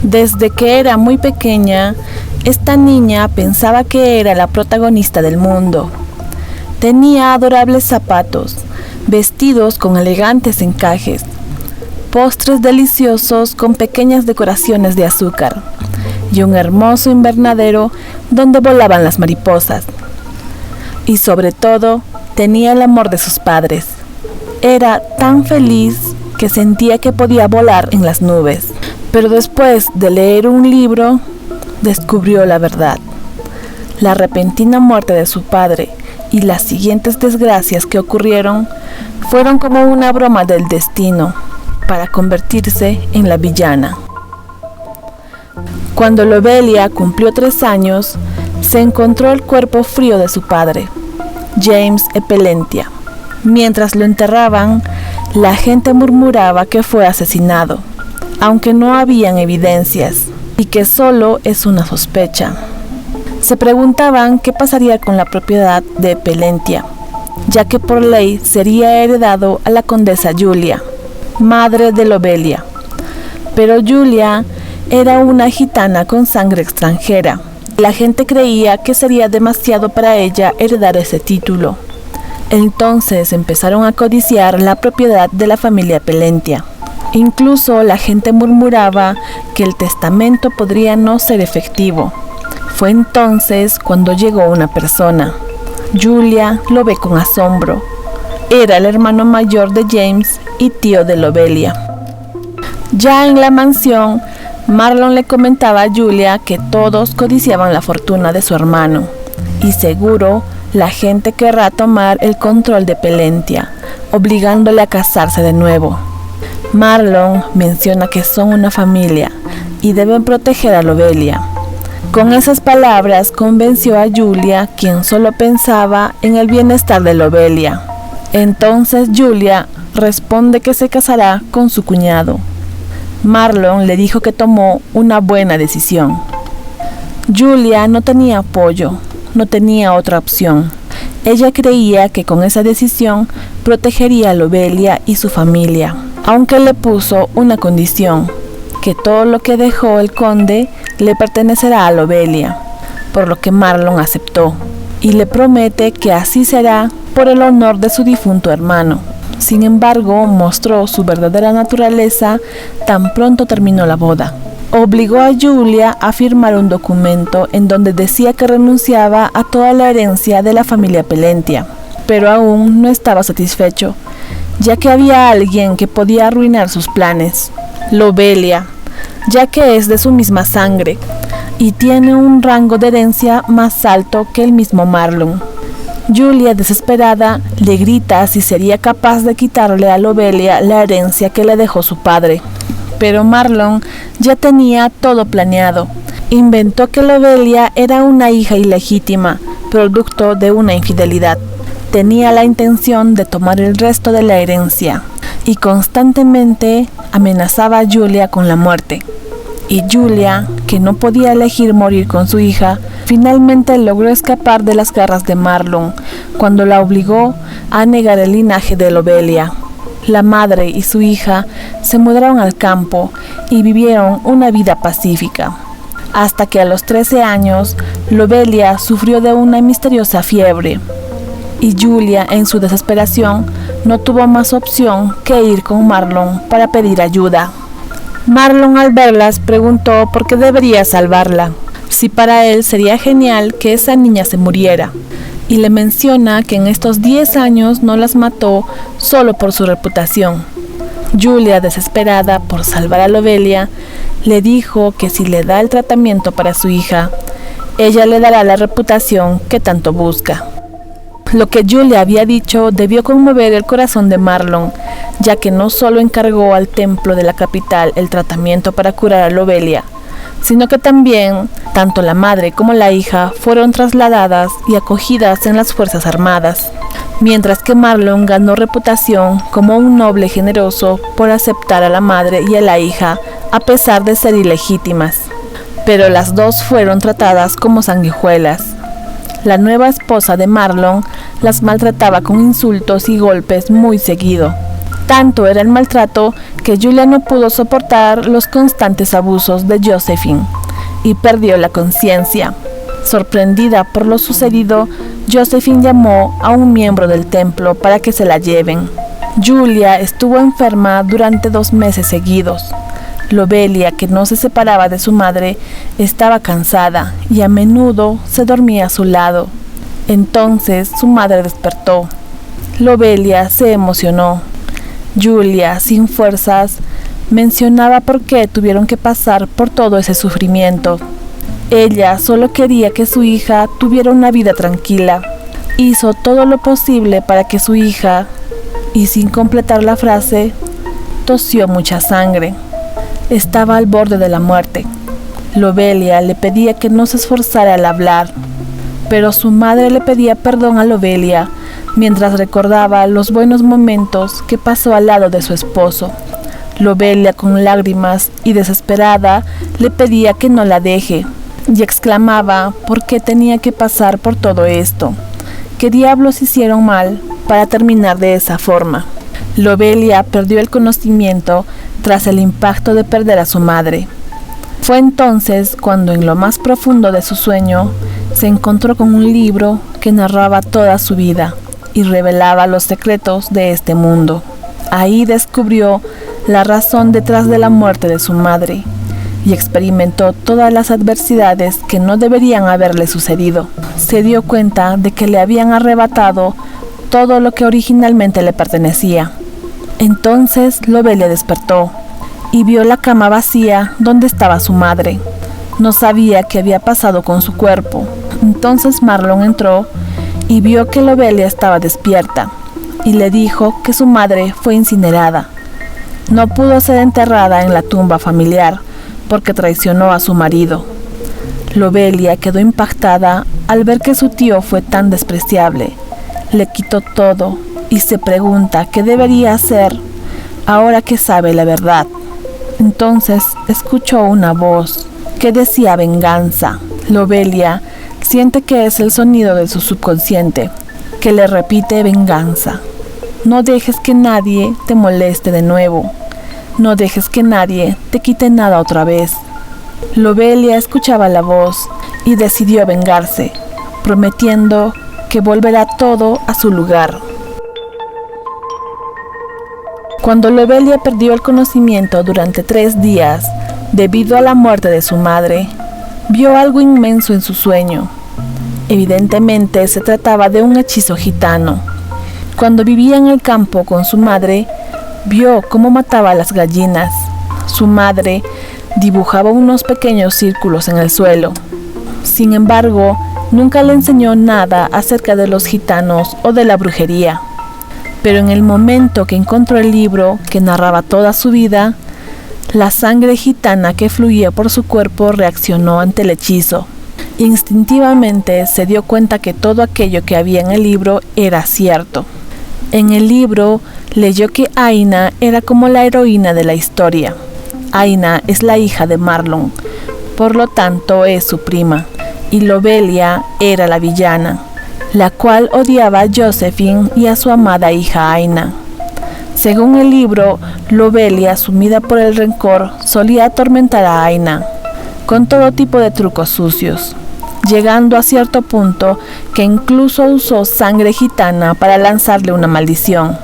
Desde que era muy pequeña, esta niña pensaba que era la protagonista del mundo. Tenía adorables zapatos, vestidos con elegantes encajes, postres deliciosos con pequeñas decoraciones de azúcar y un hermoso invernadero donde volaban las mariposas. Y sobre todo, tenía el amor de sus padres. Era tan feliz que sentía que podía volar en las nubes. Pero después de leer un libro, descubrió la verdad. La repentina muerte de su padre y las siguientes desgracias que ocurrieron fueron como una broma del destino para convertirse en la villana. Cuando Lobelia cumplió 3 años, se encontró el cuerpo frío de su padre, James Epelentia. Mientras lo enterraban, la gente murmuraba que fue asesinado, aunque no habían evidencias, y que solo es una sospecha. Se preguntaban qué pasaría con la propiedad de Epelentia, ya que por ley sería heredado a la condesa Julia, madre de Lobelia. Pero Julia era una gitana con sangre extranjera. La gente creía que sería demasiado para ella heredar ese título. Entonces empezaron a codiciar la propiedad de la familia Epelentia. Incluso la gente murmuraba que el testamento podría no ser efectivo. Fue entonces cuando llegó una persona. Julia lo ve con asombro. Era el hermano mayor de James y tío de Lobelia. Ya en la mansión, Marlon le comentaba a Julia que todos codiciaban la fortuna de su hermano, y seguro la gente querrá tomar el control de Epelentia, obligándole a casarse de nuevo. Marlon menciona que son una familia y deben proteger a Lobelia. Con esas palabras convenció a Julia, quien solo pensaba en el bienestar de Lobelia. Entonces Julia responde que se casará con su cuñado. Marlon le dijo que tomó una buena decisión. Julia no tenía apoyo, no tenía otra opción. Ella creía que con esa decisión protegería a Lobelia y su familia, aunque le puso una condición, que todo lo que dejó el conde le pertenecerá a Lobelia, por lo que Marlon aceptó, y le promete que así será por el honor de su difunto hermano. Sin embargo, mostró su verdadera naturaleza tan pronto terminó la boda. Obligó a Julia a firmar un documento en donde decía que renunciaba a toda la herencia de la familia Epelentia, pero aún no estaba satisfecho, ya que había alguien que podía arruinar sus planes: Lobelia, ya que es de su misma sangre y tiene un rango de herencia más alto que el mismo Marlon. Julia, desesperada, le grita si sería capaz de quitarle a Lobelia la herencia que le dejó su padre. Pero Marlon ya tenía todo planeado. Inventó que Lobelia era una hija ilegítima, producto de una infidelidad. Tenía la intención de tomar el resto de la herencia y constantemente amenazaba a Julia con la muerte. Y Julia, que no podía elegir morir con su hija, finalmente logró escapar de las garras de Marlon cuando la obligó a negar el linaje de Lobelia. La madre y su hija se mudaron al campo y vivieron una vida pacífica, hasta que a los 13 años Lobelia sufrió de una misteriosa fiebre, y Julia, en su desesperación, no tuvo más opción que ir con Marlon para pedir ayuda. Marlon, al verlas, preguntó por qué debería salvarla, si para él sería genial que esa niña se muriera, y le menciona que en estos 10 años no las mató solo por su reputación. Julia, desesperada por salvar a Lobelia, le dijo que si le da el tratamiento para su hija, ella le dará la reputación que tanto busca. Lo que Julia había dicho debió conmover el corazón de Marlon, ya que no solo encargó al templo de la capital el tratamiento para curar a Lobelia, sino que también tanto la madre como la hija fueron trasladadas y acogidas en las Fuerzas Armadas, mientras que Marlon ganó reputación como un noble generoso por aceptar a la madre y a la hija a pesar de ser ilegítimas. Pero las dos fueron tratadas como sanguijuelas. La nueva esposa de Marlon las maltrataba con insultos y golpes muy seguido. Tanto era el maltrato que Julia no pudo soportar los constantes abusos de Josephine y perdió la conciencia. Sorprendida por lo sucedido, Josephine llamó a un miembro del templo para que se la lleven. Julia estuvo enferma durante 2 meses seguidos. Lobelia, que no se separaba de su madre, estaba cansada y a menudo se dormía a su lado. Entonces su madre despertó. Lobelia se emocionó. Julia, sin fuerzas, mencionaba por qué tuvieron que pasar por todo ese sufrimiento. Ella solo quería que su hija tuviera una vida tranquila. Hizo todo lo posible para que su hija, y sin completar la frase, tosió mucha sangre. Estaba al borde de la muerte. Lobelia le pedía que no se esforzara al hablar, pero su madre le pedía perdón a Lobelia mientras recordaba los buenos momentos que pasó al lado de su esposo. Lobelia, con lágrimas y desesperada, le pedía que no la deje y exclamaba por qué tenía que pasar por todo esto. ¿Qué diablos hicieron mal para terminar de esa forma? Lobelia perdió el conocimiento tras el impacto de perder a su madre. Fue entonces cuando en lo más profundo de su sueño se encontró con un libro que narraba toda su vida y revelaba los secretos de este mundo. Ahí descubrió la razón detrás de la muerte de su madre y experimentó todas las adversidades que no deberían haberle sucedido. Se dio cuenta de que le habían arrebatado todo lo que originalmente le pertenecía. Entonces Lobelia despertó y vio la cama vacía donde estaba su madre. No sabía qué había pasado con su cuerpo. Entonces Marlon entró y vio que Lobelia estaba despierta y le dijo que su madre fue incinerada. No pudo ser enterrada en la tumba familiar porque traicionó a su marido. Lobelia quedó impactada al ver que su tío fue tan despreciable. Le quitó todo y se pregunta qué debería hacer ahora que sabe la verdad. Entonces escuchó una voz que decía venganza. Lobelia siente que es el sonido de su subconsciente, que le repite venganza. No dejes que nadie te moleste de nuevo. No dejes que nadie te quite nada otra vez. Lobelia escuchaba la voz y decidió vengarse, prometiendo que volverá todo a su lugar. Cuando Lobelia perdió el conocimiento durante 3 días, debido a la muerte de su madre, vio algo inmenso en su sueño. Evidentemente se trataba de un hechizo gitano. Cuando vivía en el campo con su madre, vio cómo mataba a las gallinas. Su madre dibujaba unos pequeños círculos en el suelo. Sin embargo, nunca le enseñó nada acerca de los gitanos o de la brujería. Pero en el momento que encontró el libro que narraba toda su vida, la sangre gitana que fluía por su cuerpo reaccionó ante el hechizo. Instintivamente se dio cuenta que todo aquello que había en el libro era cierto. En el libro leyó que Aina era como la heroína de la historia. Aina es la hija de Marlon, por lo tanto es su prima, y Lobelia era la villana, la cual odiaba a Josephine y a su amada hija Aina. Según el libro, Lobelia, sumida por el rencor, solía atormentar a Aina con todo tipo de trucos sucios, llegando a cierto punto que incluso usó sangre gitana para lanzarle una maldición.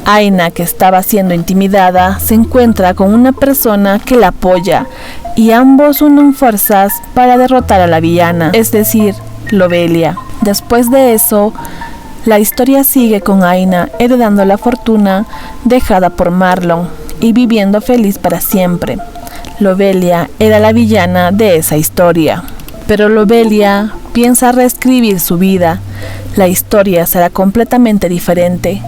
Aina, que estaba siendo intimidada, se encuentra con una persona que la apoya y ambos unen fuerzas para derrotar a la villana, es decir, Lobelia. Después de eso, la historia sigue con Aina heredando la fortuna dejada por Marlon y viviendo feliz para siempre. Lobelia era la villana de esa historia. Pero Lobelia piensa reescribir su vida. La historia será completamente diferente.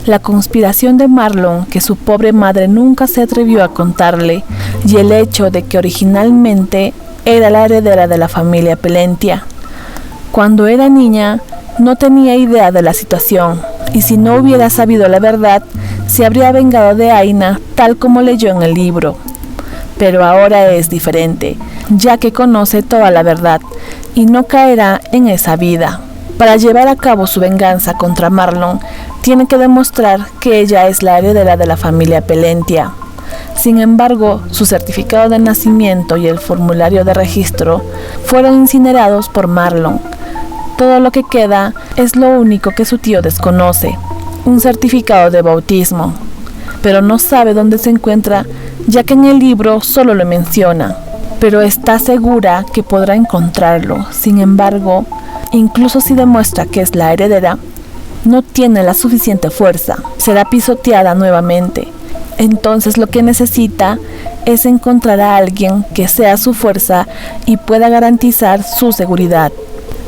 La conspiración de Marlon, que su pobre madre nunca se atrevió a contarle, y el hecho de que originalmente era la heredera de la familia Pellentia. Cuando era niña, no tenía idea de la situación, y si no hubiera sabido la verdad, se habría vengado de Aina tal como leyó en el libro. Pero ahora es diferente, ya que conoce toda la verdad y no caerá en esa vida. Para llevar a cabo su venganza contra Marlon, tiene que demostrar que ella es la heredera de la familia Pelentia. Sin embargo, su certificado de nacimiento y el formulario de registro fueron incinerados por Marlon. Todo lo que queda es lo único que su tío desconoce, un certificado de bautismo, pero no sabe dónde se encuentra, ya que en el libro solo lo menciona, pero está segura que podrá encontrarlo. Sin embargo, incluso si demuestra que es la heredera, no tiene la suficiente fuerza, será pisoteada nuevamente. Entonces lo que necesita es encontrar a alguien que sea su fuerza y pueda garantizar su seguridad.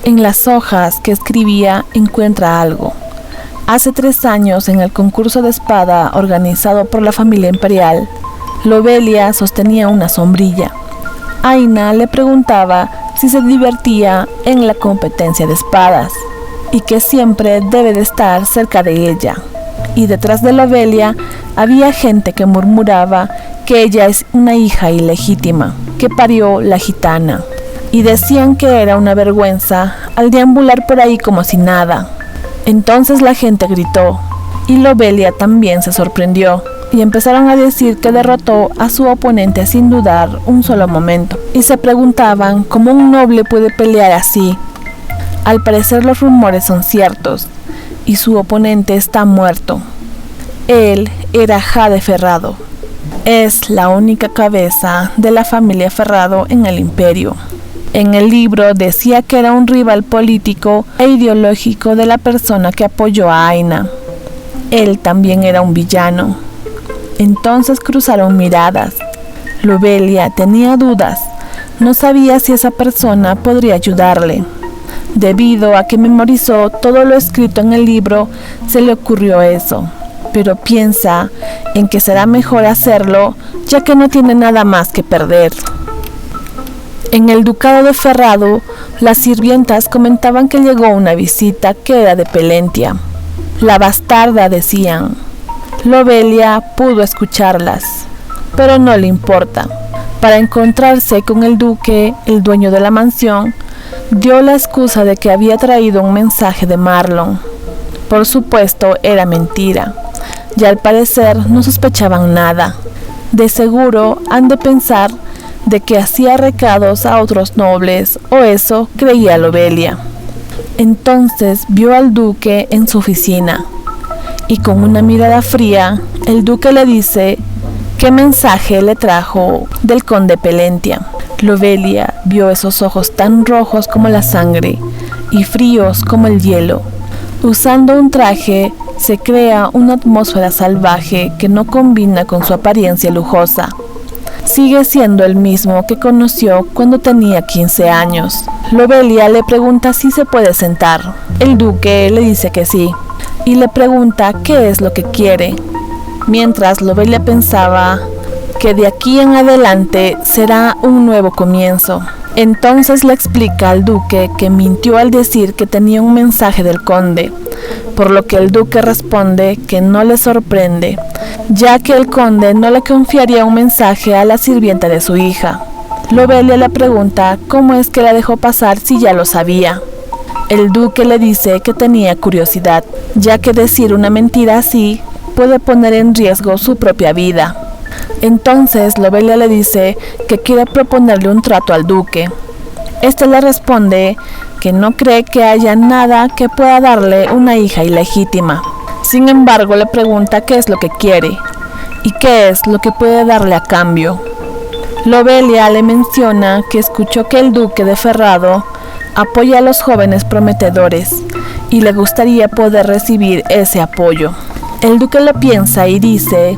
En las hojas que escribía encuentra algo. Hace 3 años, en el concurso de espada organizado por la familia imperial, Lobelia sostenía una sombrilla. Aina le preguntaba si se divertía en la competencia de espadas y que siempre debe de estar cerca de ella. Y detrás de Lobelia había gente que murmuraba que ella es una hija ilegítima, que parió la gitana, y decían que era una vergüenza al deambular por ahí como si nada. Entonces la gente gritó, y Lobelia también se sorprendió, y empezaron a decir que derrotó a su oponente sin dudar un solo momento, y se preguntaban cómo un noble puede pelear así. Al parecer los rumores son ciertos, y su oponente está muerto. Él era Jade Ferrado. Es la única cabeza de la familia Ferrado en el imperio. En el libro decía que era un rival político e ideológico de la persona que apoyó a Aina. Él también era un villano. Entonces cruzaron miradas. Lobelia tenía dudas. No sabía si esa persona podría ayudarle. Debido a que memorizó todo lo escrito en el libro, se le ocurrió eso. Pero piensa en que será mejor hacerlo, ya que no tiene nada más que perder. En el ducado de Ferrado, las sirvientas comentaban que llegó una visita que era de Pelentia. La bastarda, decían. Lobelia pudo escucharlas, pero no le importa. Para encontrarse con el duque, el dueño de la mansión, dio la excusa de que había traído un mensaje de Marlon. Por supuesto, era mentira, y al parecer no sospechaban nada. De seguro han de pensar de que hacía recados a otros nobles, o eso creía Lobelia. Entonces vio al duque en su oficina, y con una mirada fría, el duque le dice qué mensaje le trajo del conde Pelentia. Lobelia vio esos ojos tan rojos como la sangre y fríos como el hielo. Usando un traje se crea una atmósfera salvaje que no combina con su apariencia lujosa. Sigue siendo el mismo que conoció cuando tenía 15 años. Lobelia le pregunta si se puede sentar. El duque le dice que sí, y le pregunta qué es lo que quiere. Mientras Lobelia pensaba que de aquí en adelante será un nuevo comienzo. Entonces le explica al duque que mintió al decir que tenía un mensaje del conde, por lo que el duque responde que no le sorprende, ya que el conde no le confiaría un mensaje a la sirvienta de su hija. Lobelia le pregunta cómo es que la dejó pasar si ya lo sabía. El duque le dice que tenía curiosidad, ya que decir una mentira así puede poner en riesgo su propia vida. Entonces Lobelia le dice que quiere proponerle un trato al duque. Este le responde que no cree que haya nada que pueda darle una hija ilegítima. Sin embargo, le pregunta qué es lo que quiere y qué es lo que puede darle a cambio. Lobelia le menciona que escuchó que el duque de Ferrado apoya a los jóvenes prometedores y le gustaría poder recibir ese apoyo. El duque lo piensa y dice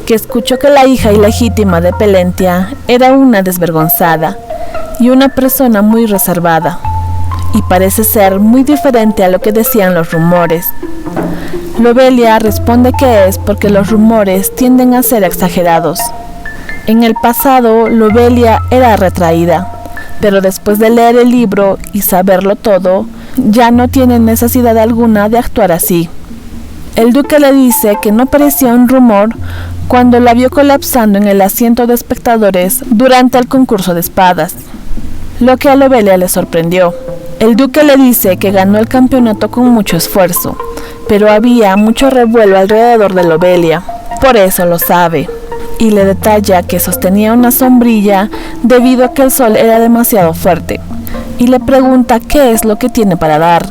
que escuchó que la hija ilegítima de Pelentia era una desvergonzada y una persona muy reservada, y parece ser muy diferente a lo que decían los rumores. Lobelia responde que es porque los rumores tienden a ser exagerados. En el pasado, Lobelia era retraída, pero después de leer el libro y saberlo todo, ya no tiene necesidad alguna de actuar así. El duque le dice que no parecía un rumor cuando la vio colapsando en el asiento de espectadores durante el concurso de espadas, lo que a Lobelia le sorprendió. El duque le dice que ganó el campeonato con mucho esfuerzo, pero había mucho revuelo alrededor de Lobelia, por eso lo sabe, y le detalla que sostenía una sombrilla debido a que el sol era demasiado fuerte, y le pregunta qué es lo que tiene para dar.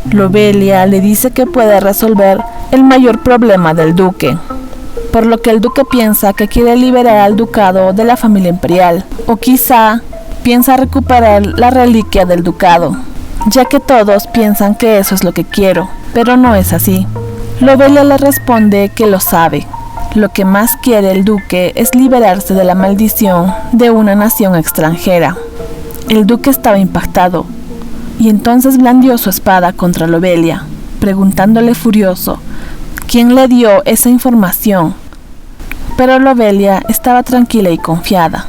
Lobelia le dice que puede resolver el mayor problema del duque, por lo que el duque piensa que quiere liberar al ducado de la familia imperial, o quizá piensa recuperar la reliquia del ducado, ya que todos piensan que eso es lo que quiero, pero no es así. Lobelia le responde que lo sabe. Lo que más quiere el duque es liberarse de la maldición de una nación extranjera. El duque estaba impactado, y entonces blandió su espada contra Lobelia, preguntándole furioso quién le dio esa información. Pero Lobelia estaba tranquila y confiada.